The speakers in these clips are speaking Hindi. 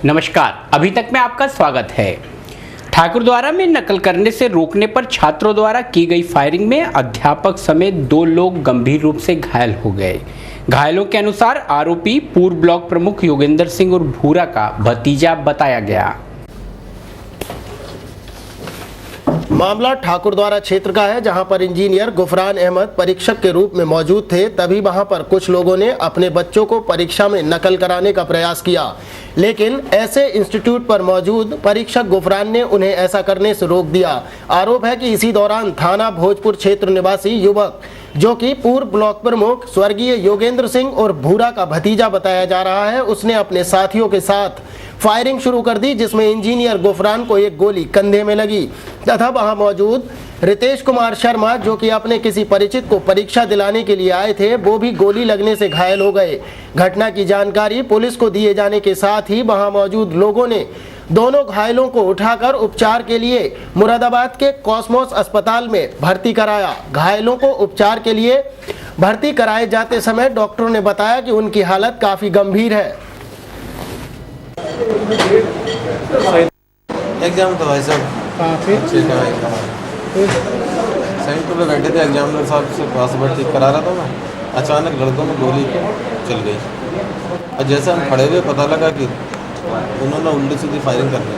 नमस्कार, अभी तक में आपका स्वागत है। ठाकुरद्वारा में नकल करने से रोकने पर छात्रों द्वारा की गई फायरिंग में अध्यापक समेत 2 लोग गंभीर रूप से घायल हो गए। घायलों के अनुसार आरोपी पूर्व ब्लॉक प्रमुख योगेंद्र सिंह और भूरा का भतीजा बताया गया। मामला ठाकुरद्वारा क्षेत्र का है, जहां पर इंजीनियर गुफरान अहमद परीक्षक के रूप में मौजूद थे। तभी वहां पर कुछ लोगों ने अपने बच्चों को परीक्षा में नकल कराने का प्रयास किया, लेकिन ऐसे इंस्टीट्यूट पर मौजूद परीक्षक गुफरान ने उन्हें ऐसा करने से रोक दिया। आरोप है कि इसी दौरान थाना भोजपुर क्षेत्र निवासी युवक, जो कि पूर्व ब्लॉक प्रमुख स्वर्गीय योगेंद्र सिंह और भूरा का भतीजा बताया जा रहा है, उसने अपने साथियों के साथ फायरिंग शुरू कर दी, जिसमें इंजीनियर गुफरान को एक गोली कंधे में लगी तथा वहां मौजूद रितेश कुमार शर्मा, जो कि अपने किसी परिचित को परीक्षा दिलाने के लिए आए थे, वो भी गोली लगने से घायल हो गए। घटना की जानकारी पुलिस को दिए जाने के साथ ही वहां मौजूद लोगों ने दोनों घायलों को उठाकर उपचार के लिए मुरादाबाद के कॉस्मोस अस्पताल में भर्ती कराया। घायलों को उपचार के लिए भर्ती कराए जाते समय डॉक्टरों ने बताया कि उनकी हालत काफी गंभीर है। एग्जाम तो भाई साहब सेंटर पे बैठे थे, एग्जामिनर साहब से पासवर्ड ठीक करा रहा था मैं। अचानक लड़कों में गोली चल गई और जैसे हम खड़े हुए पता लगा कि उन्होंने उल्टी सीधी फायरिंग कर दी।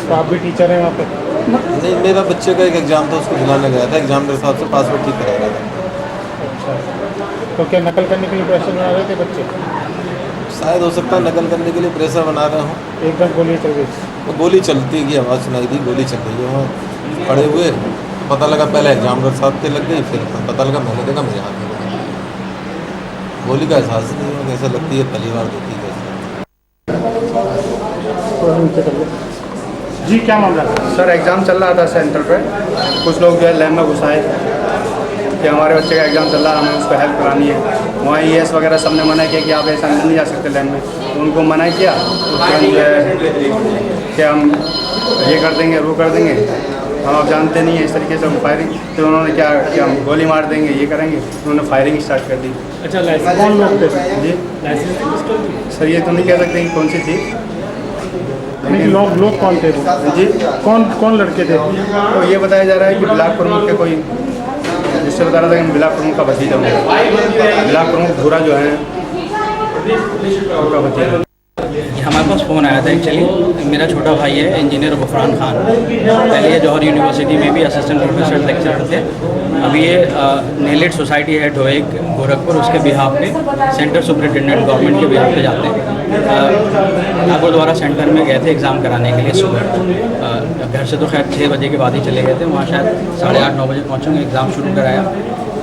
तो आप भी टीचर हैं वहाँ पे? नहीं, मेरा बच्चे का एक एग्जाम था, उसको दिलाने गया था, एग्जामिनर साहब से पासवर्ड ठीक करा रहा था। अच्छा, तो क्या नकल करने के लिए प्रेशर बना रहे थे बच्चे? शायद हो सकता है नकल करने के लिए प्रेशर बना रहे हूँ। एकदम गोली चल गई? तो गोली चलती की आवाज़ सुनाई दी, गोली चल रही है। वहाँ खड़े हुए पता लगा पहले एग्जामिनर साहब के लग गई, फिर पता लगा मैंने देखा मेरे हाथ में गोली का एहसास नहीं हुआ कैसे लगती है, पहली बार देखी कैसे। जी क्या मामला है? सर एग्ज़ाम चल रहा था सेंटर पे, कुछ लोग जो है लैब में घुसाए कि हमारे बच्चे का एग्ज़ाम चल रहा है, हमें उसको हेल्प करानी है। वहाँ ES वगैरह सबने मना किया कि आप ऐसा नहीं जा सकते लैब में, तो उनको मना किया। तुरंत जो है कि हम ये कर देंगे वो कर देंगे, हम आप जानते नहीं है, इस तरीके से हम फायरिंग। तो उन्होंने क्या कि हम गोली मार देंगे, ये करेंगे, उन्होंने फायरिंग स्टार्ट कर दी। अच्छा, लाइसेंस कौन लोग थे? जी लाइसेंस सर ये तो नहीं कह सकते कि कौन सी थी। लोग कौन थे वो? जी कौन लड़के थे? तो ये बताया जा रहा है कि ब्लॉक प्रमुख के कोई, जिससे बता रहा था कि ब्लॉक प्रमुख का भतीजा हूँ। ब्लॉक प्रमुख भूरा जो है उनका भतीजा। हमारे पास फ़ोन आया था। एक्चुअली मेरा छोटा भाई है इंजीनियर गुफरान खान, पहले ये जौहर यूनिवर्सिटी में भी असिस्टेंट प्रोफेसर लेक्चरर थे। अभी ये नेलेट सोसाइटी है ढोएक गोरखपुर, उसके बिहाफ पे सेंटर सुपरिटेंडेंट गवर्नमेंट के बिहाफ पे जाते हैं। ठाकुरद्वारा सेंटर में गए थे एग्ज़ाम कराने के लिए सुबह। घर से तो खैर 6 बजे के बाद ही चले गए थे, वहाँ शायद 8:30-9 बजे पहुँचेंगे। एग्ज़ाम शुरू कराया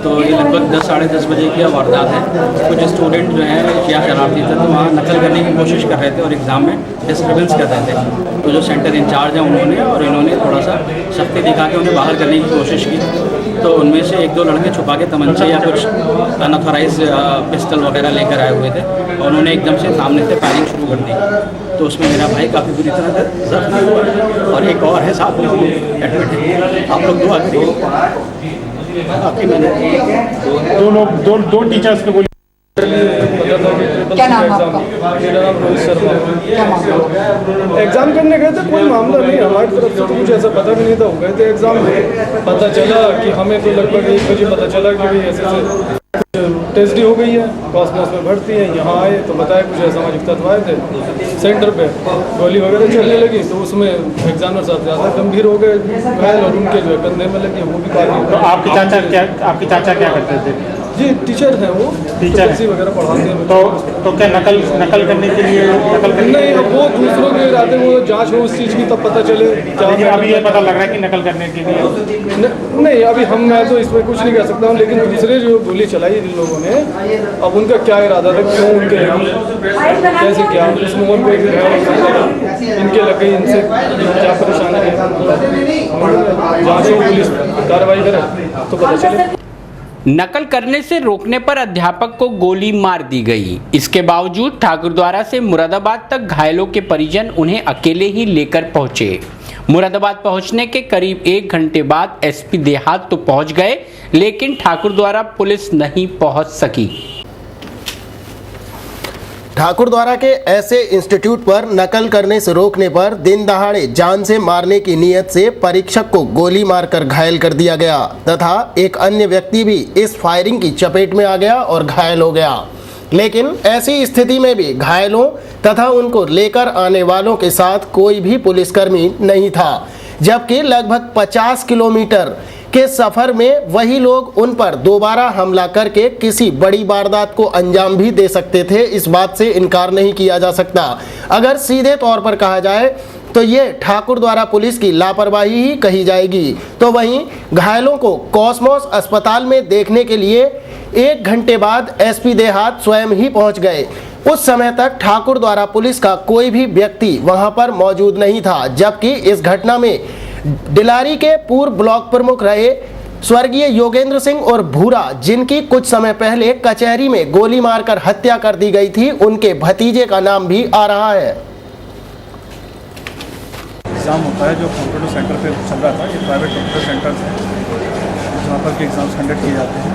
तो ये लगभग 10 साढ़े 10 बजे की वारदात है। कुछ स्टूडेंट जो हैं क्या शरारती थे, तो वहाँ नकल करने की कोशिश कर रहे थे और एग्ज़ाम में डिस्टर्बेंस कर रहे थे। तो जो सेंटर इंचार्ज हैं उन्होंने और इन्होंने थोड़ा सा शक्ति दिखा के उन्हें बाहर करने की कोशिश की। तो उनमें से 1-2 लड़के छुपा के तमंचे या कुछ अनऑथराइज पिस्टल वगैरह लेकर आए हुए थे और उन्होंने एकदम से सामने से फायरिंग शुरू कर दी। तो उसमें मेरा भाई काफ़ी बुरी तरह जख्मी हुआ और एक और है साथ में एडमिट है। आप लोग दुआ करिए। बाकी मैंने दो टीचर्स पे गोली। क्या नाम आपका? मेरा नाम रोहित शर्मा। क्या मामला? एग्ज़ाम करने गए थे, कोई मामला नहीं, हमारी तरफ से तो मुझे ऐसा पता भी नहीं था। हो गए थे एग्ज़ाम में, पता चला कि हमें तो लगभग 1 बजे पता चला कि भाई ऐसे टेस्ट डी हो गई है, कॉस्मोस में भर्ती है। यहाँ आए तो बताया कुछ असामाजिक तत्व आए थे सेंटर पे, गोली वगैरह चलने लगी। तो उसमें एग्जामिनर साहब ज़्यादा गंभीर हो गए घायल और उनके जो है कंधे में लगी, वो भी काफ़ी। तो आपके चाचा क्या करते थे? जी टीचर हैं वो, टीचर तो वगैरह पढ़ाते हैं। तो क्या नकल करने के लिए नहीं, अब वो दूसरों के इरादे वो जांच हो उस चीज़ की, तब पता चले क्या। अभी ये पता लग रहा है कि नकल करने के लिए नहीं, अभी मैं तो इसमें कुछ नहीं कह सकता हूँ, लेकिन दूसरे जो गोली चलाई जिन लोगों ने, अब उनका क्या इरादा था, क्यों उनके कैसे क्या उस मोहन को इनके लग गई, इनसे क्या परेशानी है, जाँच हो पुलिस कार्रवाई करे तो पता चले। नकल करने से रोकने पर अध्यापक को गोली मार दी गई। इसके बावजूद ठाकुरद्वारा से मुरादाबाद तक घायलों के परिजन उन्हें अकेले ही लेकर पहुंचे। मुरादाबाद पहुंचने के करीब 1 घंटे बाद SP देहात तो पहुंच गए, लेकिन ठाकुरद्वारा पुलिस नहीं पहुंच सकी। ठाकुरद्वारा के ऐसे इंस्टीट्यूट पर नकल करने से रोकने पर दिन दहाड़े जान से मारने की नीयत से परीक्षक को गोली मारकर घायल कर दिया गया तथा एक अन्य व्यक्ति भी इस फायरिंग की चपेट में आ गया और घायल हो गया। लेकिन ऐसी स्थिति में भी घायलों तथा उनको लेकर आने वालों के साथ कोई भी पुलिसकर्मी नहीं था, जबकि लगभग 50 किलोमीटर के सफर में वही लोग उन पर दोबारा हमला करके किसी बड़ी वारदात को अंजाम भी दे सकते थे। इस बात से इनकार नहीं किया जा सकता। अगर सीधे तौर पर कहा जाए तो ये ठाकुरद्वारा पुलिस की लापरवाही ही कही जाएगी। तो वहीं घायलों को कॉस्मोस अस्पताल में देखने के लिए 1 घंटे बाद एसपी देहात स्वयं ही पहुंच गए। उस समय तक ठाकुरद्वारा पुलिस का कोई भी व्यक्ति वहां पर मौजूद नहीं था, जबकि इस घटना में डिलारी के पूर्व ब्लॉक प्रमुख रहे स्वर्गीय योगेंद्र सिंह और भूरा, जिनकी कुछ समय पहले कचहरी में गोली मारकर हत्या कर दी गई थी, उनके भतीजे का नाम भी आ रहा है। एग्ज़ाम होता है जो कंप्यूटर सेंटर पे चल रहा था, ये प्राइवेट कंप्यूटर सेंटर्स हैं जहाँ पर के एग्ज़ाम्स कंडक्ट किए जाते हैं।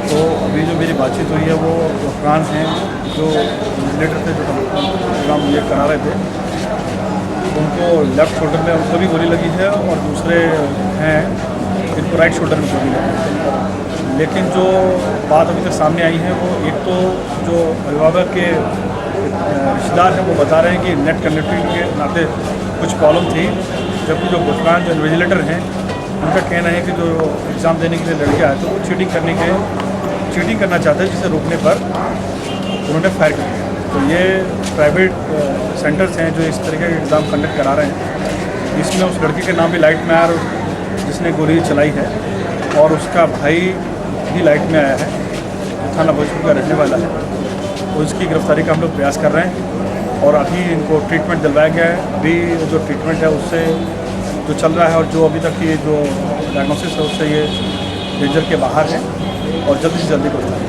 तो अभी जो मेरी बातचीत हुई है वो फ्रांस हैं जो विजिलेटर थे, जो एग्ज़ाम ये करा रहे थे, उनको लेफ़्ट शोल्डर में उनको भी गोली लगी है और दूसरे हैं इनको राइट शोल्डर में गोली लगी है। लेकिन जो बात अभी तक सामने आई है वो एक तो जो अभिभावक के रिश्तेदार हैं वो बता रहे हैं कि नेट कनेक्टिविटी के नाते कुछ प्रॉब्लम थी, जबकि जो गुफरान जो इन्विजिलेटर हैं उनका कहना है कि जो एग्ज़ाम देने के लिए लड़के आए थे वो चीटिंग करना चाहते हैं, जिसे रोकने पर उन्होंने फायर कर दिया। तो ये प्राइवेट सेंटर्स हैं जो इस तरीके के एग्ज़ाम कंडक्ट करा रहे हैं। इसमें उस लड़के के नाम भी लाइट में आया जिसने गोली चलाई है, और उसका भाई भी लाइट में आया है जो थाना भोजपुर का रहने वाला है। तो इसकी गिरफ्तारी का हम लोग प्रयास कर रहे हैं और अभी इनको ट्रीटमेंट दिलवाया गया है। अभी जो ट्रीटमेंट है उससे जो चल रहा है और जो अभी तक ये जो डायग्नोसिस है उससे ये डेंजर के बाहर है और जल्दी से जल्दी करता है।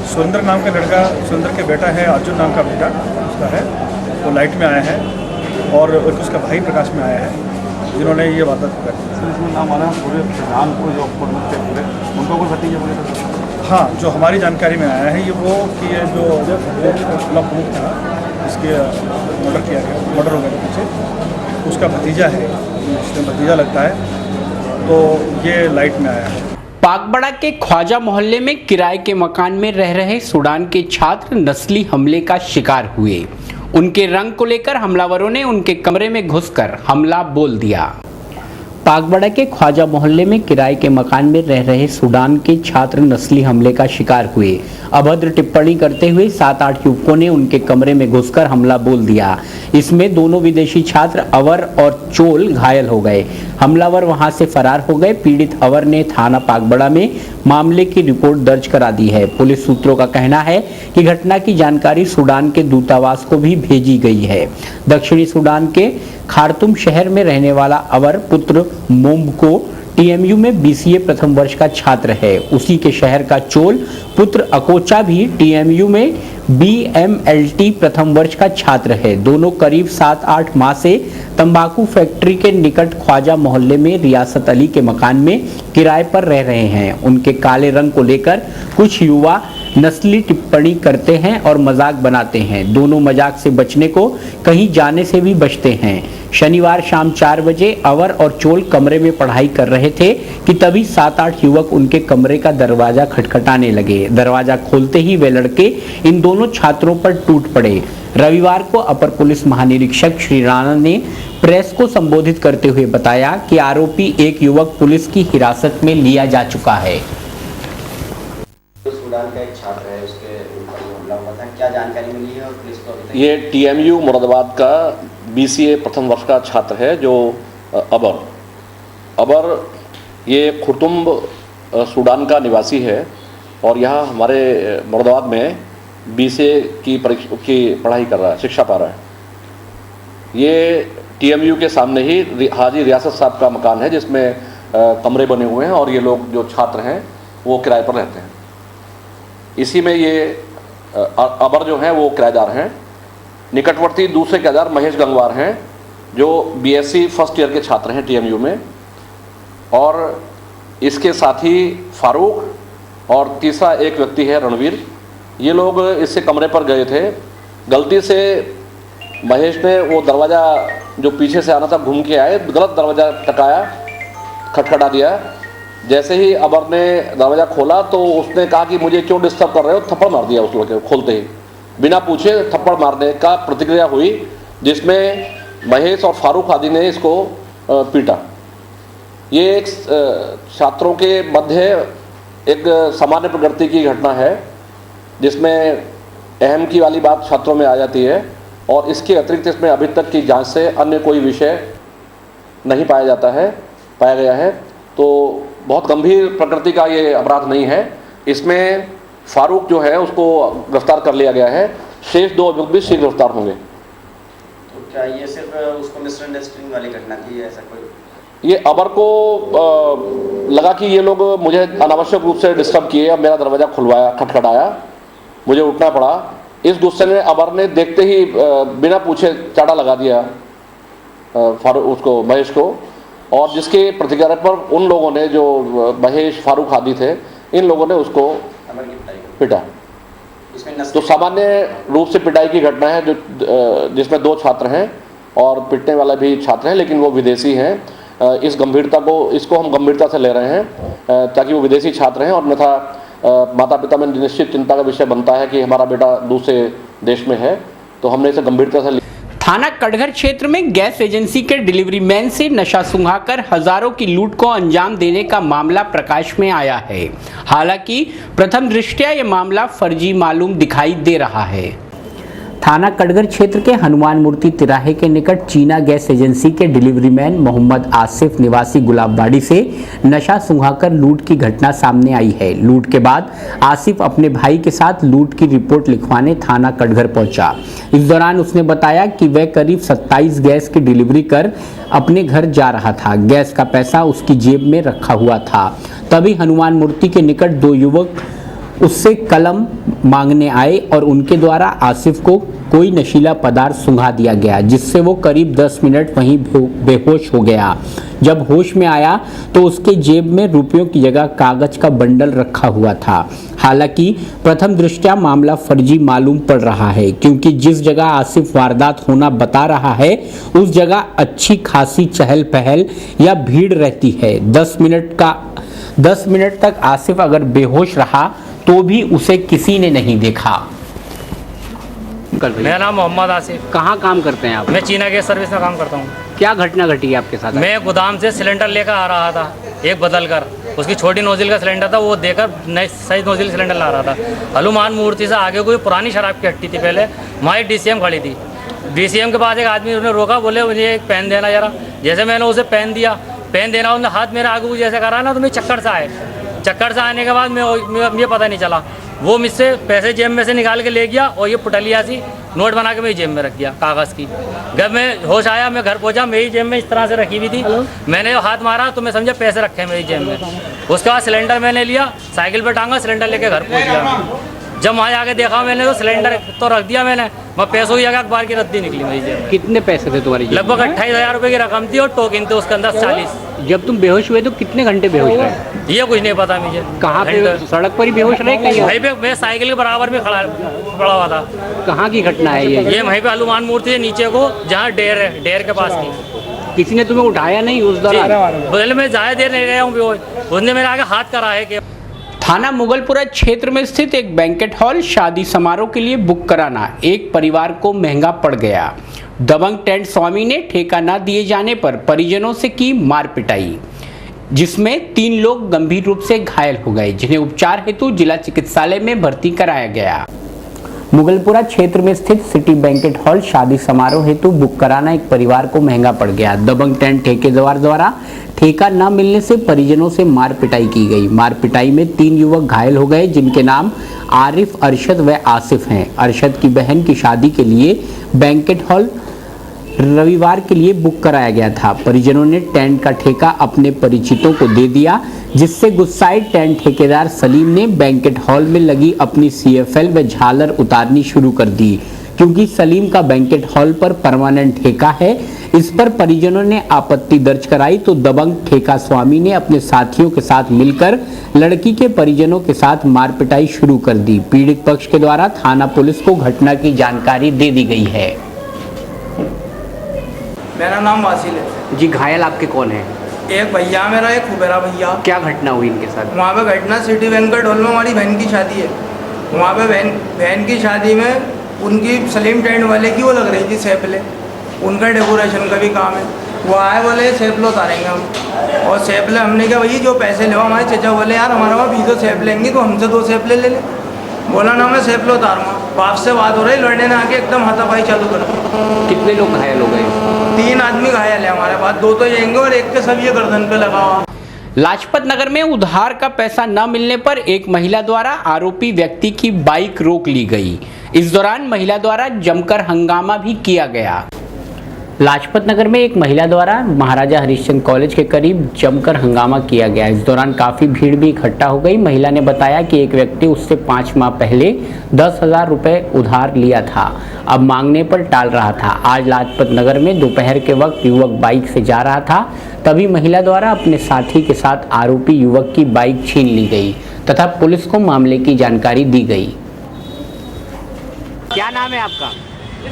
सुरेंद्र नाम का लड़का, सुरेंद्र के बेटा है, अर्जुन नाम का बेटा उसका है, वो लाइट में आया है, और उसका भाई प्रकाश में आया है, जिन्होंने ये वारदात कर नाम आना पूरे प्रधान को जो उनको कुछ भतीजे बोले। हाँ, जो हमारी जानकारी में आया है ये वो कि ये जो ब्लॉक प्रमुख था इसके मर्डर किया गया, मर्डर हो गया पीछे, उसका भतीजा है, जिसमें भतीजा लगता है, तो ये लाइट में आया है। पागबड़ा के ख्वाजा मोहल्ले में किराए के मकान में रह रहे सूडान के छात्र नस्ली हमले का शिकार हुए। उनके रंग को लेकर हमलावरों ने उनके कमरे में घुसकर हमला बोल दिया। पागबड़ा के ख्वाजा मोहल्ले में किराए के मकान में रह रहे सूडान के छात्र नस्ली हमले का शिकार हुए। अभद्र टिप्पणी करते हुए 7-8 युवकों ने उनके कमरे में घुसकर हमला बोल दिया। इसमें दोनों विदेशी छात्र अवर और चोल घायल हो गए। हमलावर वहां से फरार हो गए। पीड़ित अवर ने थाना पागबड़ा में मामले की रिपोर्ट दर्ज करा दी है। पुलिस सूत्रों का कहना है कि घटना की जानकारी सूडान के दूतावास को भी भेजी गई है। दक्षिणी सूडान के खार्तुम शहर में रहने वाला अवर पुत्र मोम्बको टीएमयू में बीसीए प्रथम वर्ष का छात्र है। उसी के शहर का चोल पुत्र अकोचा भी टीएमयू में बीएमएलटी प्रथम वर्ष का छात्र है। दोनों करीब 7-8 माह से तंबाकू फैक्ट्री के निकट ख्वाजा मोहल्ले में रियासत अली के मकान में किराए पर रह रहे हैं। उनके काले रंग को लेकर कुछ युवा नस्ली टिप्पणी करते हैं और मजाक बनाते हैं। दोनों मजाक से बचने को कहीं जाने से भी बचते हैं। शनिवार शाम 4 बजे अवर और चोल कमरे में पढ़ाई कर रहे थे कि तभी 7-8 युवक उनके कमरे का दरवाजा खटखटाने लगे। दरवाजा खोलते ही वे लड़के इन दोनों छात्रों पर टूट पड़े। रविवार को अपर पुलिस महानिरीक्षक श्री राणा ने प्रेस को संबोधित करते हुए बताया कि आरोपी एक युवक पुलिस की हिरासत में लिया जा चुका है। सूडान का एक छात्र है, उसके ऊपर हमला हुआ था, क्या जानकारी मिली है और पुलिस को अभी तक? ये टीएमयू मुरादाबाद का बीसीए प्रथम वर्ष का छात्र है जो अबर ये खुर्तुम सूडान का निवासी है और यहाँ हमारे मुरादाबाद में बीसीए की पढ़ाई कर रहा है, शिक्षा पा रहा है। ये टीएमयू के सामने ही हाजी रियासत साहब का मकान है जिसमें कमरे बने हुए हैं और ये लोग जो छात्र हैं वो किराए पर रहते हैं। इसी में ये अबर जो हैं वो किराएदार हैं। निकटवर्ती दूसरे किराएदार महेश गंगवार हैं जो बीएससी फर्स्ट ईयर के छात्र हैं टीएमयू में, और इसके साथ ही फारूक और तीसरा एक व्यक्ति है रणवीर ये लोग इससे कमरे पर गए थे। गलती से महेश ने वो दरवाज़ा जो पीछे से आना था घूम के आए, गलत दरवाज़ा टकाया, खटखटा दिया। जैसे ही अबर ने दरवाज़ा खोला तो उसने कहा कि मुझे क्यों डिस्टर्ब कर रहे हो, थप्पड़ मार दिया उस लड़के को खोलते ही। बिना पूछे थप्पड़ मारने का प्रतिक्रिया हुई, जिसमें महेश और फारूक आदि ने इसको पीटा। ये एक छात्रों के मध्य एक सामान्य प्रकृति की घटना है, जिसमें अहम की वाली बात छात्रों में आ जाती है, और इसके अतिरिक्त इसमें अभी तक की जांच से अन्य कोई विषय नहीं पाया गया है। तो बहुत गंभीर प्रकृति का ये अपराध नहीं है। इसमें फारूक जो है उसको गिरफ्तार कर लिया गया है, शेष 2 अभियुक्त भी शीघ्र गिरफ्तार होंगे। तो क्या ये सिर्फ उसको मिसअंडरस्टैंडिंग वाली घटना थी, ऐसा कोई? ये अबर को लगा कि ये लोग मुझे अनावश्यक रूप से डिस्टर्ब किए, अब मेरा दरवाज़ा खुलवाया, खटखटाया, मुझे उठना पड़ा। इस गुस्से में अबर ने देखते ही बिना पूछे चाटा लगा दिया उसको, महेश को, और जिसके प्रतिक्रिया पर उन लोगों ने, जो महेश फारूक आदि थे, इन लोगों ने उसको पिटा। तो सामान्य रूप से पिटाई की घटना है, जिसमें 2 छात्र हैं और पिटने वाला भी छात्र हैं, लेकिन वो विदेशी हैं। इसको हम गंभीरता से ले रहे हैं, ताकि वो विदेशी छात्र हैं, और अन्यथा माता पिता में निश्चित चिंता का विषय बनता है कि हमारा बेटा दूसरे देश में है, तो हमने इसे गंभीरता से। थाना कटघर क्षेत्र में गैस एजेंसी के डिलीवरी मैन से नशा सुंघाकर हजारों की लूट को अंजाम देने का मामला प्रकाश में आया है। हालांकि प्रथम दृष्टया यह मामला फर्जी मालूम दिखाई दे रहा है। थाना कटघर क्षेत्र के हनुमान मूर्ति तिराहे के निकट चीना गैस एजेंसी के डिलीवरी मैन मोहम्मद आसिफ निवासी गुलाबबाड़ी से नशा सुंघाकर लूट की घटना सामने आई है। लूट के बाद आसिफ अपने भाई के साथ लूट की रिपोर्ट लिखवाने थाना कटघर पहुंचा। इस दौरान उसने बताया कि वह करीब 27 गैस की डिलीवरी कर अपने घर जा रहा था। गैस का पैसा उसकी जेब में रखा हुआ था। तभी हनुमान मूर्ति के निकट 2 युवक उससे कलम मांगने आए और उनके द्वारा आसिफ को कोई नशीला पदार्थ सुंघा दिया गया, जिससे वो करीब 10 मिनट वहीं बेहोश हो गया। जब होश में आया तो उसके जेब में रुपयों की जगह कागज का बंडल रखा हुआ था। हालांकि प्रथम दृष्टया मामला फर्जी मालूम पड़ रहा है, क्योंकि जिस जगह आसिफ वारदात होना बता रहा है उस जगह अच्छी खासी चहल पहल या भीड़ रहती है। 10 मिनट तक आसिफ अगर बेहोश रहा तो भी उसे किसी ने नहीं देखा। मेरा नाम मोहम्मद आसिफ। कहाँ काम करते हैं आप? मैं चीना गैस सर्विस में काम करता हूँ। क्या घटना घटी है आपके साथ? मैं गोदाम से सिलेंडर लेकर आ रहा था, एक बदल कर, उसकी छोटी नोजिल का सिलेंडर था, वो देकर नई सही नोजिल सिलेंडर ला रहा था। हनुमान मूर्ति से आगे कोई पुरानी शराब की हट्टी थी, पहले हमारी DCM खड़ी थी। DCM के पास एक आदमी उन्हें रोका, बोले मुझे एक पेन देना जरा। जैसे मैंने उसे पेन दिया, पेन देना, उन्होंने हाथ मेरे आगे जैसे करा ना, तो मैं चक्कर से आए। चक्कर से आने के बाद मुझे पता नहीं चला, वो मुझसे पैसे जेब में से निकाल के ले गया और ये पुटलिया सी नोट बना के मेरी जेब में रख दिया, कागज़ की। जब मैं होश आया, मैं घर पहुंचा, मेरी जेब में इस तरह से रखी हुई थी। मैंने हाथ मारा तो मैं समझा पैसे रखे हैं मेरी जेब में। उसके बाद सिलेंडर मैंने लिया, साइकिल पर टांगा, सिलेंडर लेके घर पहुँच गया। जब वहाँ आके देखा मैंने तो सिलेंडर तो रख दिया मैंने, मैं पैसों की जगह अखबार की रद्दी निकली मेरी जेब। कितने पैसे थे तुम्हारी जेब? लगभग 28,000 रुपये की रकम थी और टोकन थे उसके अंदर 40। जब तुम बेहोश हुए तो कितने घंटे बेहोश रहे? ये कुछ नहीं पता मुझे। कहाँ पे? सड़क पर ही बेहोश रहे कहीं? वहीं पे मैं साइकिल के बराबर में खड़ा हुआ था। कहाँ की घटना है ये? वहीं पे हनुमान मूर्ति है नीचे को, जहाँ डेर है, डेर के पास की। किसी ने तुम्हें उठाया नहीं उस दौरान? बोले मैं ज़्यादा देर नहीं गया हूँ, उसने मेरे आगे हाथ करा है कि थाना मुगलपुरा क्षेत्र में स्थित एक बैंकेट हॉल शादी समारोह के लिए बुक कराना एक परिवार को महंगा पड़ गया। दबंग टेंट स्वामी ने ठेका न दिए जाने पर परिजनों से की मार पिटाई, जिसमें 3 लोग गंभीर रूप से घायल हो गए, जिन्हें उपचार हेतु जिला चिकित्सालय में भर्ती कराया गया। मुगलपुरा क्षेत्र में स्थित सिटी बैंकेट हॉल शादी समारोह हेतु बुक कराना एक परिवार को महंगा पड़ गया। दबंग टेंट ठेकेदार द्वारा ठेका न मिलने से परिजनों से मार पिटाई की गई। मार पिटाई में 3 युवक घायल हो गए, जिनके नाम आरिफ, अरशद व आसिफ हैं। अरशद की बहन की शादी के लिए बैंकेट हॉल रविवार के लिए बुक कराया गया था। परिजनों ने टेंट का ठेका अपने परिचितों को दे दिया, जिससे गुस्साए टेंट ठेकेदार सलीम ने बैंकेट हॉल में लगी अपनी CFL व झालर उतारनी शुरू कर दी। क्योंकि सलीम का बैंकेट हॉल पर परमानेंट ठेका है, इस पर परिजनों ने आपत्ति दर्ज कराई तो दबंग ठेका स्वामी ने अपने साथियों के साथ मिलकर लड़की के परिजनों के साथ मारपिटाई शुरू कर दी। पीड़ित पक्ष के द्वारा थाना पुलिस को घटना की जानकारी दे दी गई है। मेरा नाम वासिल है जी, घायल आपके कौन है? एक भैया मेरा, एक खुबेरा भैया। क्या घटना हुई इनके साथ? वहाँ पे घटना सिटी वेंकट हॉल में हमारी बहन की शादी है। वहाँ पे बहन की शादी में उनकी सलीम टेंट वाले की वो लग रही थी सैपले, उनका डेकोरेशन का भी काम है। वो आए बोले सैपले उतारेंगे हम, और सैपले हमने कहा भाई जो पैसे ले हमारे चचा बोले यार हमारा वहाँ 20 सैप लेंगे तो हमसे 2 सैपले ले ले। बोला ना मैं सैपले उतारूंगा। बाप से बात हो रही, लड़ने ने आके एकदम हाथापाई चालू कर दी। कितने लोग घायल हो गए? 3 आदमी घायल है हमारे पास, 2 तो जाएंगे और एक के सब ये गर्दन पे लगा हुआ। लाजपत नगर में उधार का पैसा न मिलने पर एक महिला द्वारा आरोपी व्यक्ति की बाइक रोक ली गई। इस दौरान महिला द्वारा जमकर हंगामा भी किया गया। लाजपत नगर में एक महिला द्वारा महाराजा हरिश्चंद्र कॉलेज के करीब जमकर हंगामा किया गया। इस दौरान काफी भीड़ भी इकट्ठा हो गई। महिला ने बताया कि एक व्यक्ति उससे 5 माह पहले 10,000 रुपए उधार लिया था, अब मांगने पर टाल रहा था। आज लाजपत नगर में दोपहर के वक्त युवक बाइक से जा रहा था, तभी महिला द्वारा अपने साथी के साथ आरोपी युवक की बाइक छीन ली गई तथा पुलिस को मामले की जानकारी दी गई। क्या नाम है आपका? जी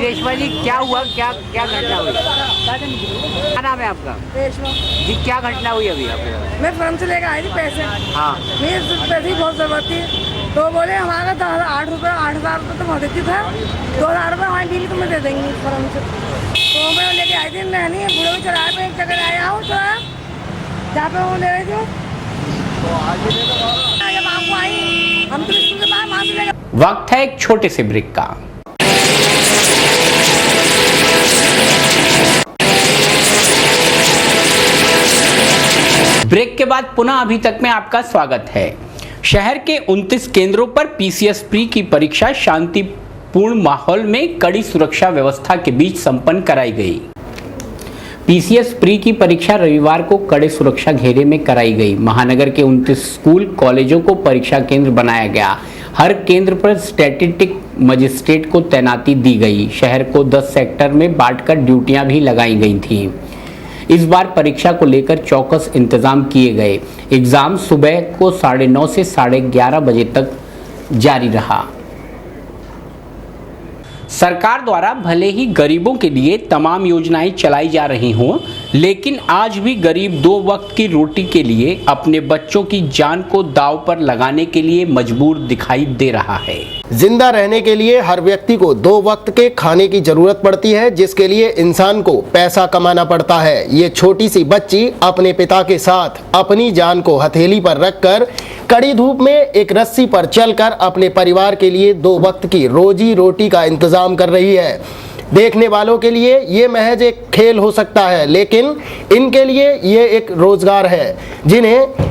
रेशमा जी, क्या हुआ, क्या घटना हुई? क्या नाम है आपका? रेशमा जी, क्या घटना हुई अभी आपके साथ? मैं फर्म से लेकर आई थी पैसे। हाँ, मेरे पैसे की बहुत ज़रूरत थी, तो बोले हमारा 8 हज़ार रुपये तो देती था, 2,000 रुपये हमारी डील तुम्हें दे देंगे फर्म से। तो मैं लेके आई थी, नहीं बुढ़े में चढ़ाए पे एक जगह आया हूँ तो जहाँ पे वो ले रहे थे जब आपको आई हम तो स्कूल के बाहर वहाँ से लेकर। वक्त है एक छोटे से ब्रेक का। ब्रेक के बाद पुनः अभी तक में आपका स्वागत है। शहर के 29 केंद्रों पर पीसीएस प्री की परीक्षा शांतिपूर्ण माहौल में कड़ी सुरक्षा व्यवस्था के बीच संपन्न कराई गई। पीसीएस प्री की परीक्षा रविवार को कड़े सुरक्षा घेरे में कराई गई। महानगर के 29 स्कूल कॉलेजों को परीक्षा केंद्र बनाया गया। हर केंद्र पर स्टैटिस्टिक मजिस्ट्रेट को तैनाती दी गई। शहर को 10 सेक्टर में बांटकर ड्यूटियां भी लगाई गई थीं। इस बार परीक्षा को लेकर चौकस इंतजाम किए गए। एग्जाम सुबह को 9:30 से 11:30 बजे तक जारी रहा। सरकार द्वारा भले ही गरीबों के लिए तमाम योजनाएं चलाई जा रही हों, लेकिन आज भी गरीब 2 वक्त की रोटी के लिए अपने बच्चों की जान को दांव पर लगाने के लिए मजबूर दिखाई दे रहा है। जिंदा रहने के लिए हर व्यक्ति को 2 वक्त के खाने की जरूरत पड़ती है, जिसके लिए इंसान को पैसा कमाना पड़ता है। ये छोटी सी बच्ची अपने पिता के साथ अपनी जान को हथेली पर रखकर कड़ी धूप में एक रस्सी पर चलकर अपने परिवार के लिए 2 वक्त की रोजी रोटी का इंतजाम कर रही है। देखने वालों के लिए ये महज एक खेल हो सकता है, लेकिन इनके लिए ये एक रोजगार है। जिन्हें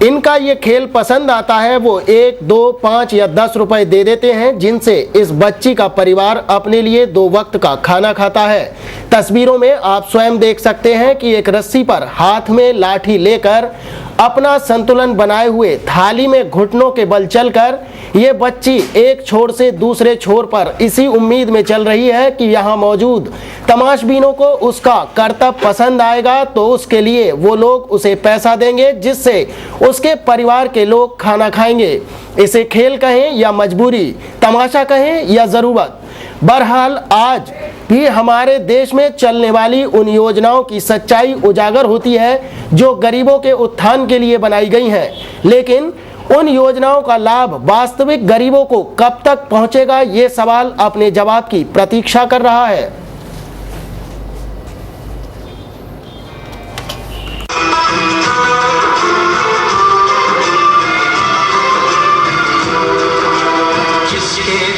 इनका ये खेल पसंद आता है वो 1, 2, 5 या 10 रुपए दे देते हैं, जिनसे इस बच्ची का परिवार अपने लिए 2 वक्त का खाना खाता है। तस्वीरों में आप स्वयं देख सकते हैं कि एक रस्सी पर हाथ में लाठी लेकर अपना संतुलन बनाए हुए थाली में घुटनों के बल चलकर ये बच्ची एक छोर से दूसरे छोर पर इसी उम्मीद में चल रही है कि यहाँ मौजूद तमाशबीनों को उसका करतब पसंद आएगा तो उसके लिए वो लोग उसे पैसा देंगे, जिससे उसके परिवार के लोग खाना खाएंगे। इसे खेल कहें या मजबूरी, तमाशा कहें या ज़रूरत, बहरहाल आज भी हमारे देश में चलने वाली उन योजनाओं की सच्चाई उजागर होती है जो गरीबों के उत्थान के लिए बनाई गई हैं, लेकिन उन योजनाओं का लाभ वास्तविक गरीबों को कब तक पहुंचेगा, ये सवाल अपने जवाब की प्रतीक्षा कर रहा है।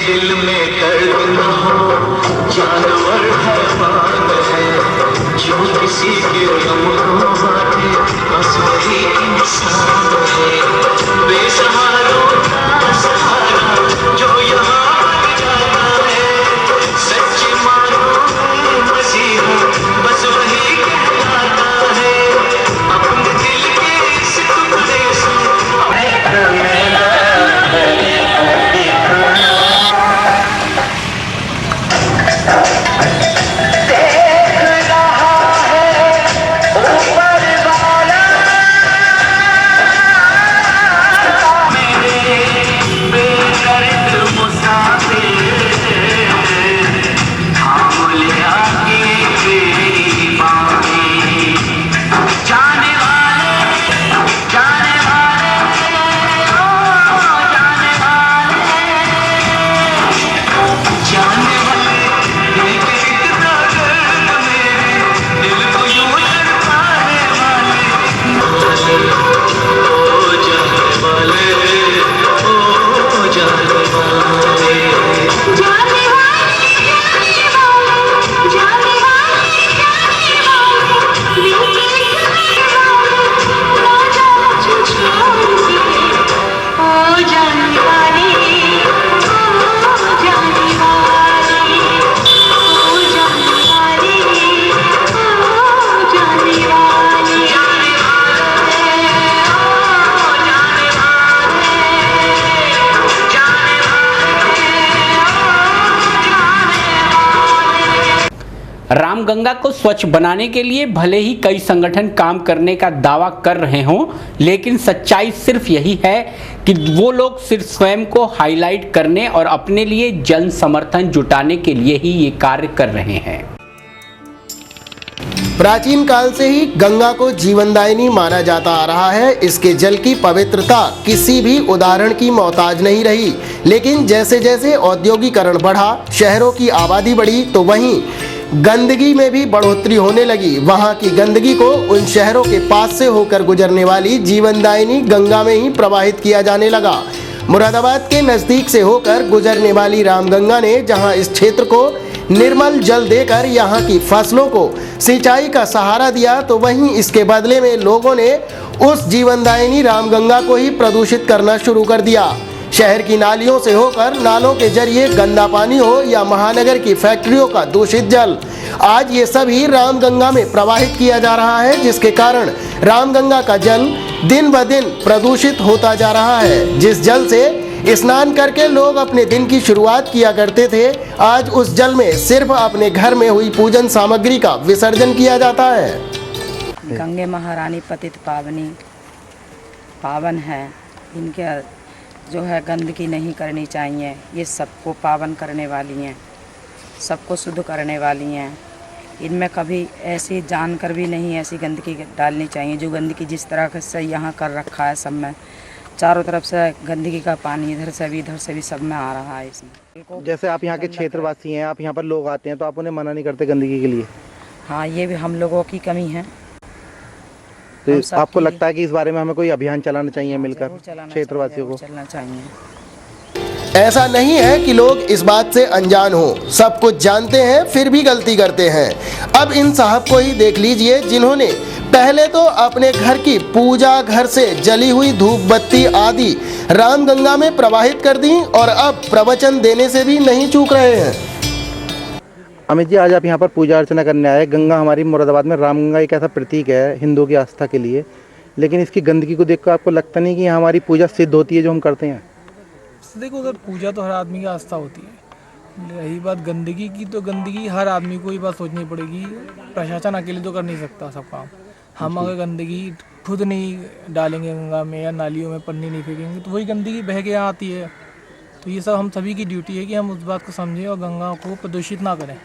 दिल में दर्द न हो, जानवर हैवान है, जो किसी के गम को बांटे, बस वही इंसान है। बेसहारों का सहारा जो यहाँ बन जाता है, सच्चे मानो मसीहा बस वही कहलाता है। अपने दिल के इस टुकड़े से रामगंगा को स्वच्छ बनाने के लिए भले ही कई संगठन काम करने का दावा कर रहे हों, लेकिन सच्चाई सिर्फ यही है कि वो लोग सिर्फ स्वयं को हाईलाइट करने और अपने लिए जन समर्थन जुटाने के लिए ही ये कार्य कर रहे हैं। प्राचीन काल से ही गंगा को जीवनदायिनी माना जाता आ रहा है। इसके जल की पवित्रता किसी भी उदाहरण की मोहताज नहीं रही, लेकिन जैसे जैसे औद्योगिकरण बढ़ा, शहरों की आबादी बढ़ी, तो वहीं गंदगी में भी बढ़ोतरी होने लगी। वहां की गंदगी को उन शहरों के पास से होकर गुजरने वाली जीवनदायिनी गंगा में ही प्रवाहित किया जाने लगा। मुरादाबाद के नजदीक से होकर गुजरने वाली रामगंगा ने जहां इस क्षेत्र को निर्मल जल देकर यहाँ की फसलों को सिंचाई का सहारा दिया, तो वहीं इसके बदले में लोगों ने उस जीवनदायिनी रामगंगा को ही प्रदूषित करना शुरू कर दिया। शहर की नालियों से होकर नालों के जरिए गंदा पानी हो या महानगर की फैक्ट्रियों का दूषित जल, आज ये सभी रामगंगा में प्रवाहित किया जा रहा है, जिसके कारण रामगंगा का जल दिन ब दिन प्रदूषित होता जा रहा है। जिस जल से स्नान करके लोग अपने दिन की शुरुआत किया करते थे, आज उस जल में सिर्फ अपने घर में हुई पूजन सामग्री का विसर्जन किया जाता है। गंगे महारानी पतित पावनी पावन है, इनके जो है गंदगी नहीं करनी चाहिए। ये सबको पावन करने वाली हैं, सबको शुद्ध करने वाली हैं। इनमें कभी ऐसी जानकर भी नहीं ऐसी गंदगी डालनी चाहिए। जो गंदगी जिस तरह से यहाँ कर रखा है, सब में चारों तरफ से गंदगी का पानी इधर से भी सब में आ रहा है। इसमें जैसे आप यहाँ के क्षेत्रवासी हैं, आप यहाँ पर लोग आते हैं, तो आप उन्हें मना नहीं करते गंदगी के लिए? हाँ, ये भी हम लोगों की कमी है। तो आपको लगता है कि इस बारे में हमें कोई अभियान चलाना चाहिए मिलकर क्षेत्रवासियों को? चलना चाहिए। ऐसा नहीं है कि लोग इस बात से अनजान हो, सब कुछ जानते हैं फिर भी गलती करते हैं। अब इन साहब को ही देख लीजिए, जिन्होंने पहले तो अपने घर की पूजा घर से जली हुई धूप बत्ती आदि रामगंगा में प्रवाहित कर दी और अब प्रवचन देने से भी नहीं चूक रहे हैं। अमित जी, आज आप यहाँ पर पूजा अर्चना करने आए। गंगा हमारी मुरादाबाद में रामगंगा एक ऐसा प्रतीक है हिंदुओं की आस्था के लिए, लेकिन इसकी गंदगी को देखकर आपको लगता नहीं कि यहाँ हमारी पूजा सिद्ध होती है जो हम करते हैं? देखो सर, पूजा तो हर आदमी की आस्था होती है। रही बात गंदगी की, तो गंदगी हर आदमी को ही बात सोचनी पड़ेगी। प्रशासन अकेले तो कर नहीं सकता सब काम। हम अगर गंदगी खुद नहीं डालेंगे गंगा में या नालियों में, पन्नी नहीं फेंकेंगे, तो वही गंदगी बह के यहाँ आती है। तो ये सब हम सभी की ड्यूटी है कि हम उस बात को समझें और गंगा को प्रदूषित ना करें।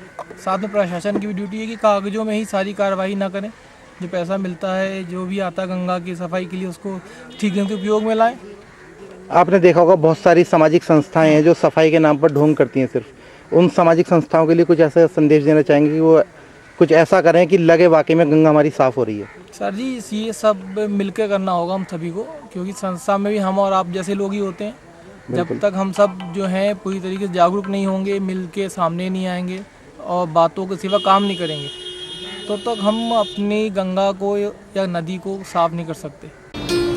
साथ में प्रशासन की भी ड्यूटी है कि कागजों में ही सारी कार्रवाई ना करें। जो पैसा मिलता है, जो भी आता है गंगा की सफाई के लिए, उसको ठीक ढंग से उपयोग में लाएँ। आपने देखा होगा बहुत सारी सामाजिक संस्थाएं हैं जो सफाई के नाम पर ढोंग करती हैं। सिर्फ उन सामाजिक संस्थाओं के लिए कुछ ऐसा संदेश देना चाहेंगे कि वो कुछ ऐसा करें कि लगे वाकई में गंगा हमारी साफ़ हो रही है? सर जी, ये सब मिलकर करना होगा हम सभी को, क्योंकि संस्था में भी हम और आप जैसे लोग ही होते हैं। जब तक हम सब जो हैं पूरी तरीके से जागरूक नहीं होंगे, मिलके सामने नहीं आएंगे और बातों के सिवा काम नहीं करेंगे, तो तक हम अपनी गंगा को या नदी को साफ नहीं कर सकते।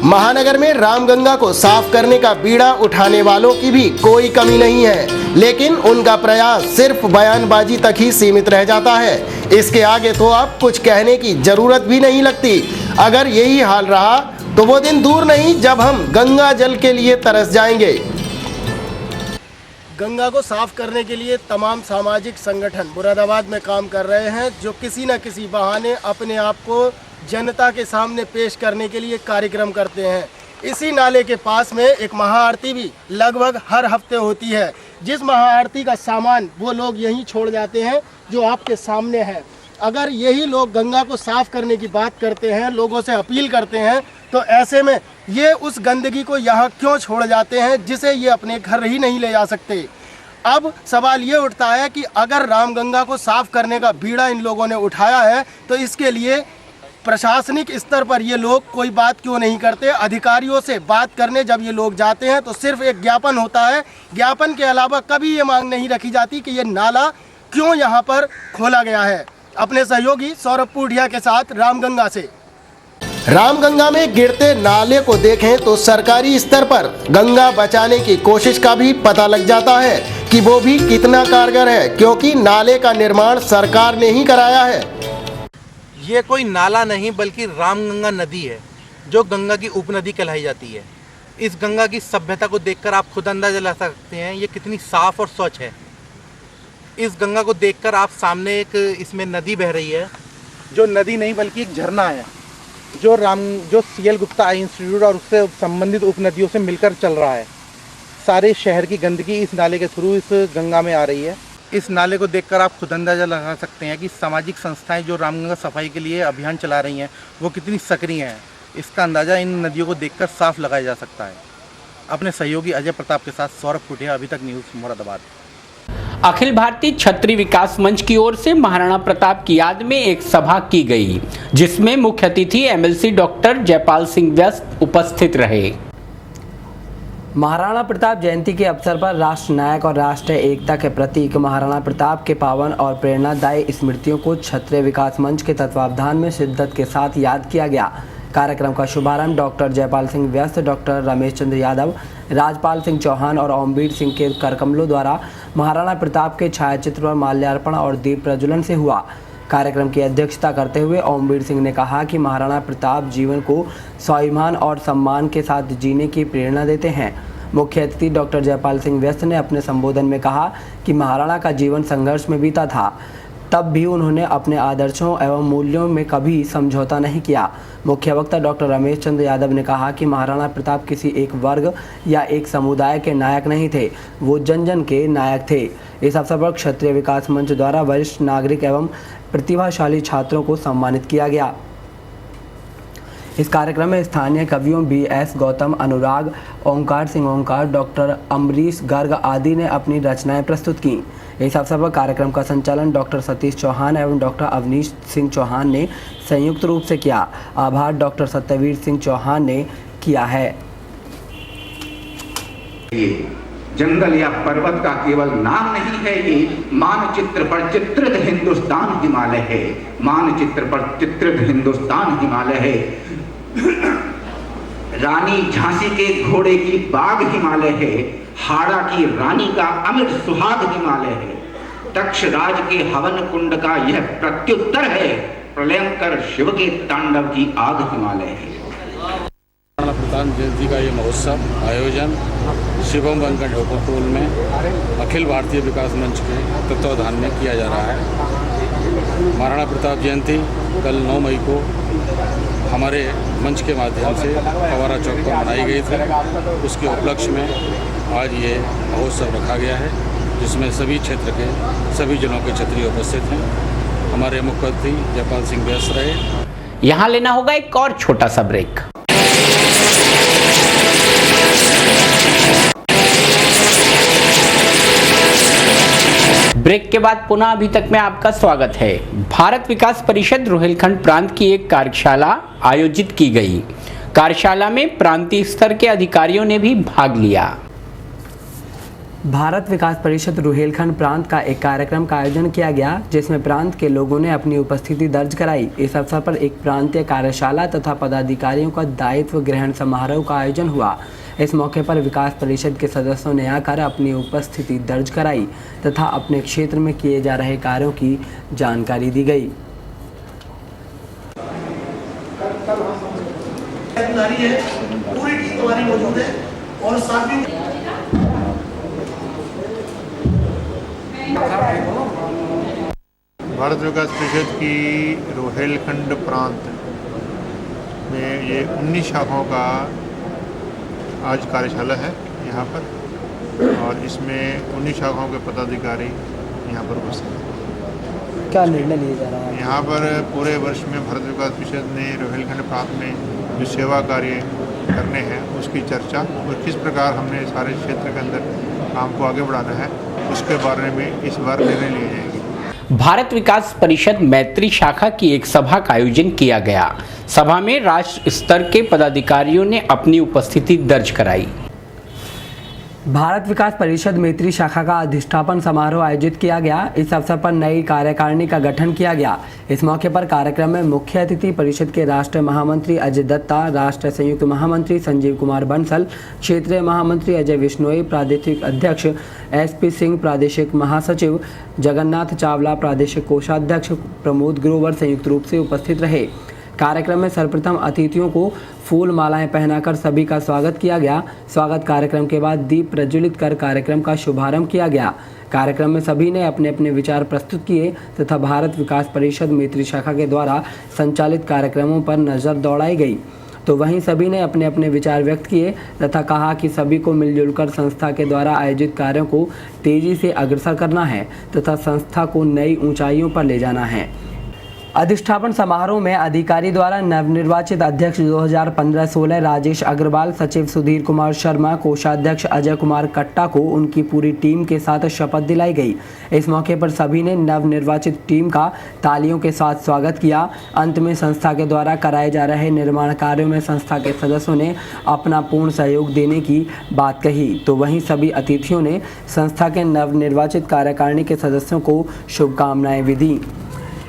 महानगर में रामगंगा को साफ करने का बीड़ा उठाने वालों की भी कोई कमी नहीं है, लेकिन उनका प्रयास सिर्फ बयानबाजी तक ही सीमित रह जाता है। इसके आगे तो अब कुछ कहने की जरूरत भी नहीं लगती। अगर यही हाल रहा तो वो दिन दूर नहीं जब हम गंगा जल के लिए तरस जाएंगे। गंगा को साफ करने के लिए तमाम सामाजिक संगठन मुरादाबाद में काम कर रहे हैं, जो किसी न किसी बहाने अपने आप को जनता के सामने पेश करने के लिए कार्यक्रम करते हैं। इसी नाले के पास में एक महाआरती भी लगभग हर हफ्ते होती है, जिस महाआरती का सामान वो लोग यहीं छोड़ जाते हैं जो आपके सामने है। अगर यही लोग गंगा को साफ करने की बात करते हैं, लोगों से अपील करते हैं, तो ऐसे में ये उस गंदगी को यहाँ क्यों छोड़ जाते हैं जिसे ये अपने घर ही नहीं ले जा सकते। अब सवाल ये उठता है कि अगर रामगंगा को साफ करने का बीड़ा इन लोगों ने उठाया है, तो इसके लिए प्रशासनिक स्तर पर ये लोग कोई बात क्यों नहीं करते। अधिकारियों से बात करने जब ये लोग जाते हैं तो सिर्फ एक ज्ञापन होता है। ज्ञापन के अलावा कभी ये मांग नहीं रखी जाती कि ये नाला क्यों यहाँ पर खोला गया है। अपने सहयोगी सौरभ पूढ़िया के साथ रामगंगा से। रामगंगा में गिरते नाले को देखें तो सरकारी स्तर पर गंगा बचाने की कोशिश का भी पता लग जाता है कि वो भी कितना कारगर है, क्योंकि नाले का निर्माण सरकार ने ही कराया है। ये कोई नाला नहीं बल्कि रामगंगा नदी है, जो गंगा की उपनदी कहलाई जाती है। इस गंगा की सभ्यता को देखकर आप खुद अंदाजा लगा सकते हैं ये कितनी साफ और स्वच्छ है। इस गंगा को देखकर आप सामने एक इसमें नदी बह रही है, जो नदी नहीं बल्कि एक झरना है, जो CL गुप्ता आई इंस्टीट्यूट और उससे संबंधित उपनदियों से मिलकर चल रहा है। सारे शहर की गंदगी इस नाले के थ्रू इस गंगा में आ रही है। इस नाले को देखकर आप खुद अंदाज़ा लगा सकते हैं कि सामाजिक संस्थाएं जो रामगंगा सफाई के लिए अभियान चला रही हैं वो कितनी सक्रिय हैं। इसका अंदाज़ा इन नदियों को देखकर साफ लगाया जा सकता है। अपने सहयोगी अजय प्रताप के साथ सौरभ कुटिया, अभी तक न्यूज़ मुरादाबाद। अखिल भारतीय क्षत्रिय विकास मंच की ओर से महाराणा प्रताप की याद में एक सभा की गई, जिसमें मुख्य अतिथि MLC डॉक्टर जयपाल सिंह व्यस्त उपस्थित रहे। महाराणा प्रताप जयंती के अवसर पर राष्ट्र नायक और राष्ट्रीय एकता के प्रतीक महाराणा प्रताप के पावन और प्रेरणादायी स्मृतियों को क्षत्रिय विकास मंच के तत्वावधान में शिद्दत के साथ याद किया गया। कार्यक्रम का शुभारंभ डॉक्टर जयपाल सिंह व्यस्त, डॉक्टर रमेश चंद्र यादव, राजपाल सिंह चौहान और ओमवीर सिंह के करकमलों द्वारा महाराणा प्रताप के छायाचित्र पर माल्यार्पण और दीप प्रज्वलन से हुआ। कार्यक्रम की अध्यक्षता करते हुए ओमवीर सिंह ने कहा कि महाराणा प्रताप जीवन को स्वाभिमान और सम्मान के साथ जीने की प्रेरणा देते हैं। मुख्य अतिथि डॉक्टर जयपाल सिंह व्यस्त ने अपने संबोधन में कहा कि महाराणा का जीवन संघर्ष में बीता था, तब भी उन्होंने अपने आदर्शों एवं मूल्यों में कभी समझौता नहीं किया। मुख्य वक्ता डॉक्टर रमेश चंद्र यादव ने कहा कि महाराणा प्रताप किसी एक वर्ग या एक समुदाय के नायक नहीं थे, वो जन जन के नायक थे। इस अवसर पर क्षत्रिय विकास मंच द्वारा वरिष्ठ नागरिक एवं प्रतिभाशाली छात्रों को सम्मानित किया गया। इस कार्यक्रम में स्थानीय कवियों BS गौतम, अनुराग, ओंकार सिंह ओंकार, डॉक्टर अमरीश गर्ग आदि ने अपनी रचनाएं प्रस्तुत की। इस अवसर पर कार्यक्रम का संचालन डॉक्टर सतीश चौहान एवं डॉक्टर अवनीश सिंह चौहान ने संयुक्त रूप से किया। आभार डॉक्टर सत्यवीर सिंह चौहान ने किया है। जंगल या पर्वत का केवल नाम नहीं है, ये मानचित्र पर चित्रित हिंदुस्तान हिमालय है। मानचित्र पर चित्रित हिंदुस्तान हिमालय है। रानी झांसी के घोड़े की बाग हिमालय है। हाड़ा की रानी का अमिट सुहाग हिमालय है। तक्षराज के हवन कुंड का यह प्रत्युत्तर है। प्रलयंकर शिव के तांडव की आग हिमालय है। महाराणा प्रताप जयंती का ये महोत्सव आयोजन शिवम वेंकट होटल में अखिल भारतीय विकास मंच के तत्वावधान में किया जा रहा है। महाराणा प्रताप जयंती कल 9 मई को हमारे मंच के माध्यम से फवारा चौक पर मनाई गई थी। उसके उपलक्ष्य में आज ये महोत्सव रखा गया है, जिसमें सभी क्षेत्र के सभी जिलों के क्षत्रिय उपस्थित हैं। हमारे मुख्य अतिथि जयपाल सिंह व्यस्त रहे। यहाँ लेना होगा एक और छोटा सा ब्रेक। ब्रेक के बाद पुनः अभी तक में आपका स्वागत है। भारत विकास परिषद रोहिलखंड प्रांत की एक कार्यशाला आयोजित की गई। कार्यशाला में प्रांतीय स्तर के अधिकारियों ने भी भाग लिया। भारत विकास परिषद रुहेलखंड प्रांत का एक कार्यक्रम का आयोजन किया गया, जिसमें प्रांत के लोगों ने अपनी उपस्थिति दर्ज कराई। इस अवसर पर एक प्रांतीय कार्यशाला तथा पदाधिकारियों का दायित्व ग्रहण समारोह का आयोजन हुआ। इस मौके पर विकास परिषद के सदस्यों ने आकर अपनी उपस्थिति दर्ज कराई तथा अपने क्षेत्र में किए जा रहे कार्यों की जानकारी दी गई। पूरी टीम हमारी मौजूद है और साथ ही भारत विकास परिषद की रोहिलखंड प्रांत में ये 19 शाखाओं का आज कार्यशाला है यहाँ पर, और इसमें 19 शाखाओं के पदाधिकारी यहाँ पर उपस्थित हैं। क्या निर्णय लिया जा रहा है? यहाँ पर पूरे वर्ष में भारत विकास परिषद ने रोहिलखंड प्रांत में जो सेवा कार्य करने हैं उसकी चर्चा और किस प्रकार हमने सारे क्षेत्र के अंदर काम को आगे बढ़ाना है उसके बारे में इस बार निर्णय लिए जाएंगे। भारत विकास परिषद मैत्री शाखा की एक सभा का आयोजन किया गया। सभा में राष्ट्र स्तर के पदाधिकारियों ने अपनी उपस्थिति दर्ज कराई। भारत विकास परिषद मैत्री शाखा का अधिष्ठापन समारोह आयोजित किया गया। इस अवसर पर नई कार्यकारिणी का गठन किया गया। इस मौके पर कार्यक्रम में मुख्य अतिथि परिषद के राष्ट्रीय महामंत्री अजय दत्ता, राष्ट्रीय संयुक्त महामंत्री संजीव कुमार बंसल, क्षेत्रीय महामंत्री अजय विश्नोई, प्रादेशिक अध्यक्ष SP सिंह, प्रादेशिक महासचिव जगन्नाथ चावला, प्रादेशिक कोषाध्यक्ष प्रमोद ग्रोवर संयुक्त रूप से उपस्थित रहे। कार्यक्रम में सर्वप्रथम अतिथियों को फूल मालाएं पहनाकर सभी का स्वागत किया गया। स्वागत कार्यक्रम के बाद दीप प्रज्वलित कर कार्यक्रम का शुभारंभ किया गया। कार्यक्रम में सभी ने अपने अपने विचार प्रस्तुत किए तथा भारत विकास परिषद मैत्री शाखा के द्वारा संचालित कार्यक्रमों पर नज़र दौड़ाई गई। तो वहीं सभी ने अपने अपने विचार व्यक्त किए तथा कहा कि सभी को मिलजुल कर संस्था के द्वारा आयोजित कार्यों को तेजी से अग्रसर करना है तथा संस्था को नई ऊंचाइयों पर ले जाना है। अधिष्ठापन समारोह में अधिकारी द्वारा नवनिर्वाचित अध्यक्ष 2015-16 राजेश अग्रवाल, सचिव सुधीर कुमार शर्मा, कोषाध्यक्ष अजय कुमार कट्टा को उनकी पूरी टीम के साथ शपथ दिलाई गई। इस मौके पर सभी ने नवनिर्वाचित टीम का तालियों के साथ स्वागत किया। अंत में संस्था के द्वारा कराए जा रहे निर्माण कार्यों में संस्था के सदस्यों ने अपना पूर्ण सहयोग देने की बात कही। तो वहीं सभी अतिथियों ने संस्था के नवनिर्वाचित कार्यकारिणी के सदस्यों को शुभकामनाएं भी दी।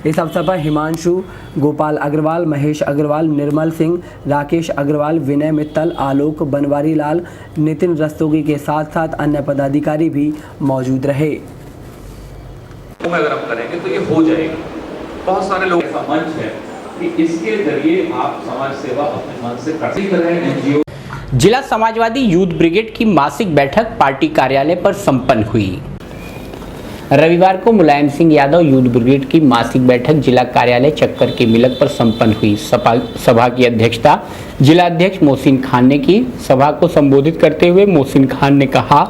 इस अवसर पर हिमांशु, गोपाल अग्रवाल, महेश अग्रवाल, निर्मल सिंह, राकेश अग्रवाल, विनय मित्तल, आलोक बनवारी लाल, नितिन रस्तोगी के साथ साथ अन्य पदाधिकारी भी मौजूद रहे। अगर हम करेंगे तो ये हो जाएगा। बहुत सारे लोग ऐसा मंच है कि इसके जरिए आप समाज सेवा अपने मन से कर सकते हैं। एनजीओ जिला समाजवादी यूथ ब्रिगेड की मासिक बैठक पार्टी कार्यालय पर संपन्न हुई। रविवार को मुलायम सिंह यादव यूथ ब्रिगेड की मासिक बैठक जिला कार्यालय चक्कर के मिलक पर संपन्न हुई। सभा की अध्यक्षता जिला अध्यक्ष मोहसिन खान ने की। सभा को संबोधित करते हुए मोहसिन खान ने कहा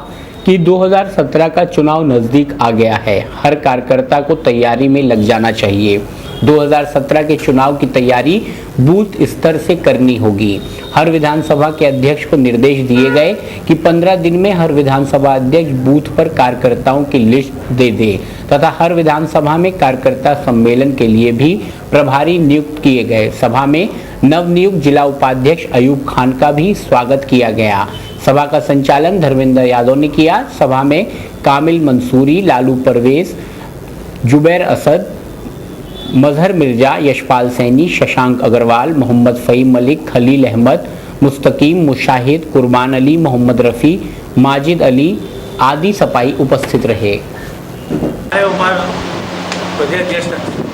कि 2017 का चुनाव नजदीक आ गया है, हर कार्यकर्ता को तैयारी में लग जाना चाहिए। 2017 के चुनाव की तैयारी बूथ स्तर से करनी होगी। हर विधानसभा के अध्यक्ष को निर्देश दिए गए कि 15 दिन में हर विधानसभा अध्यक्ष बूथ पर कार्यकर्ताओं की लिस्ट दे दे तथा हर विधानसभा में कार्यकर्ता सम्मेलन के लिए भी प्रभारी नियुक्त किए गए। सभा में नवनियुक्त जिला उपाध्यक्ष अयूब खान का भी स्वागत किया गया। सभा का संचालन धर्मेंद्र यादव ने किया। सभा में कामिल मंसूरी, लालू परवेज, जुबैर असद, मजहर मिर्जा, यशपाल सैनी, शशांक अग्रवाल, मोहम्मद फ़हीम मलिक, खलील अहमद, मुस्तकीम, मुशाहिद, कुर्बान अली, मोहम्मद रफ़ी, माजिद अली आदि सपाई उपस्थित रहे। प्रदेश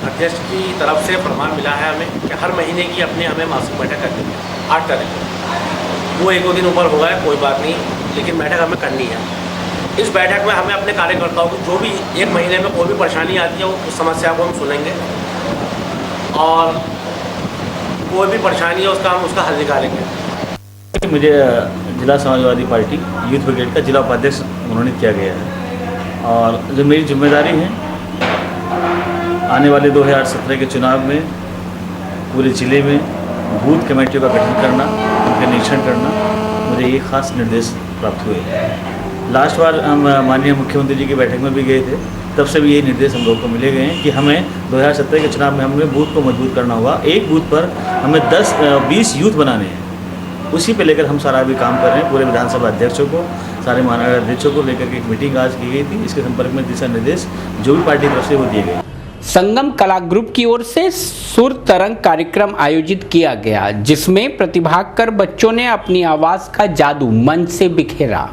अध्यक्ष की तरफ से फरमान मिला है हमें कि हर महीने की हमें मासिक बैठक करनी है 8 तारीख को। वो एक दो दिन ऊपर हो गए कोई बात नहीं, लेकिन बैठक हमें करनी है। इस बैठक में हमें अपने कार्यकर्ताओं को जो भी एक महीने में कोई भी परेशानी आती है उस समस्या को हम सुनेंगे और कोई भी परेशानी है उसका हल निकालेंगे। मुझे जिला समाजवादी पार्टी यूथ ब्रिगेड का जिला उपाध्यक्ष मनोनीत किया गया है और जो मेरी जिम्मेदारी है आने वाले 2017 के चुनाव में पूरे ज़िले में बूथ कमेटियों का गठन करना, उनका निरीक्षण करना, मुझे ये खास निर्देश प्राप्त हुए। लास्ट बार हम माननीय मुख्यमंत्री जी की बैठक में भी गए थे, तब से भी यही निर्देश हम लोग को मिले गए हैं कि हमें 2017 के चुनाव में हमें बूथ को मजबूत करना होगा। एक बूथ पर हमें 10-20 यूथ बनाने हैं, उसी पे लेकर हम सारा भी काम कर रहे हैं। पूरे विधानसभा अध्यक्षों को, सारे महानगर अध्यक्षों को लेकर के एक मीटिंग आज की गई थी। इसके संपर्क में दिशा निर्देश जो भी पार्टी की तरफ से वो दिए गए। संगम कला ग्रुप की ओर से सुर तरंग कार्यक्रम आयोजित किया गया, जिसमें प्रतिभाग कर बच्चों ने अपनी आवाज का जादू मंच से बिखेरा।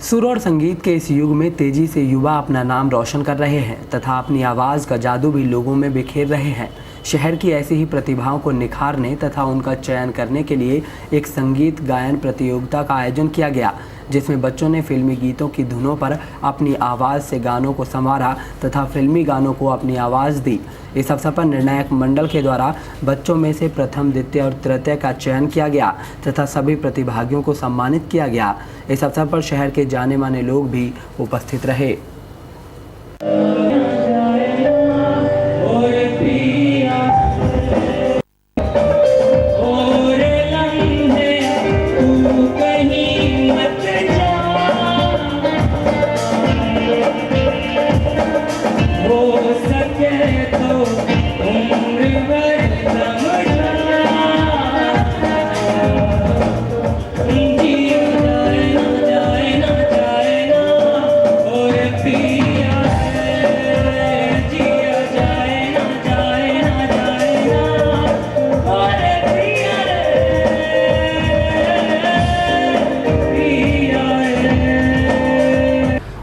सुर और संगीत के इस युग में तेजी से युवा अपना नाम रोशन कर रहे हैं तथा अपनी आवाज़ का जादू भी लोगों में बिखेर रहे हैं। शहर की ऐसी ही प्रतिभाओं को निखारने तथा उनका चयन करने के लिए एक संगीत गायन प्रतियोगिता का आयोजन किया गया, जिसमें बच्चों ने फिल्मी गीतों की धुनों पर अपनी आवाज़ से गानों को संवारा तथा फिल्मी गानों को अपनी आवाज़ दी। इस अवसर पर निर्णायक मंडल के द्वारा बच्चों में से प्रथम, द्वितीय और तृतीय का चयन किया गया तथा सभी प्रतिभागियों को सम्मानित किया गया। इस अवसर पर शहर के जाने माने लोग भी उपस्थित रहे।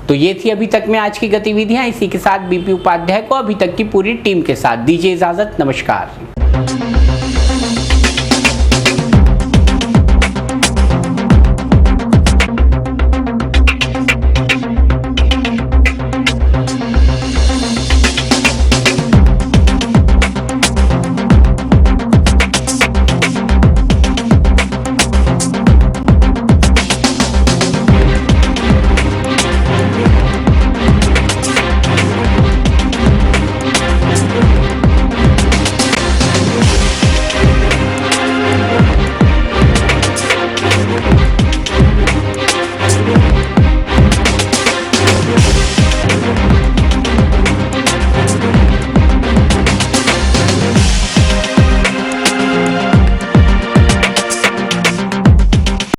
तो ये थी अभी तक में आज की गतिविधियां। इसी के साथ बीपी उपाध्याय को अभी तक की पूरी टीम के साथ दीजिए इजाजत। नमस्कार।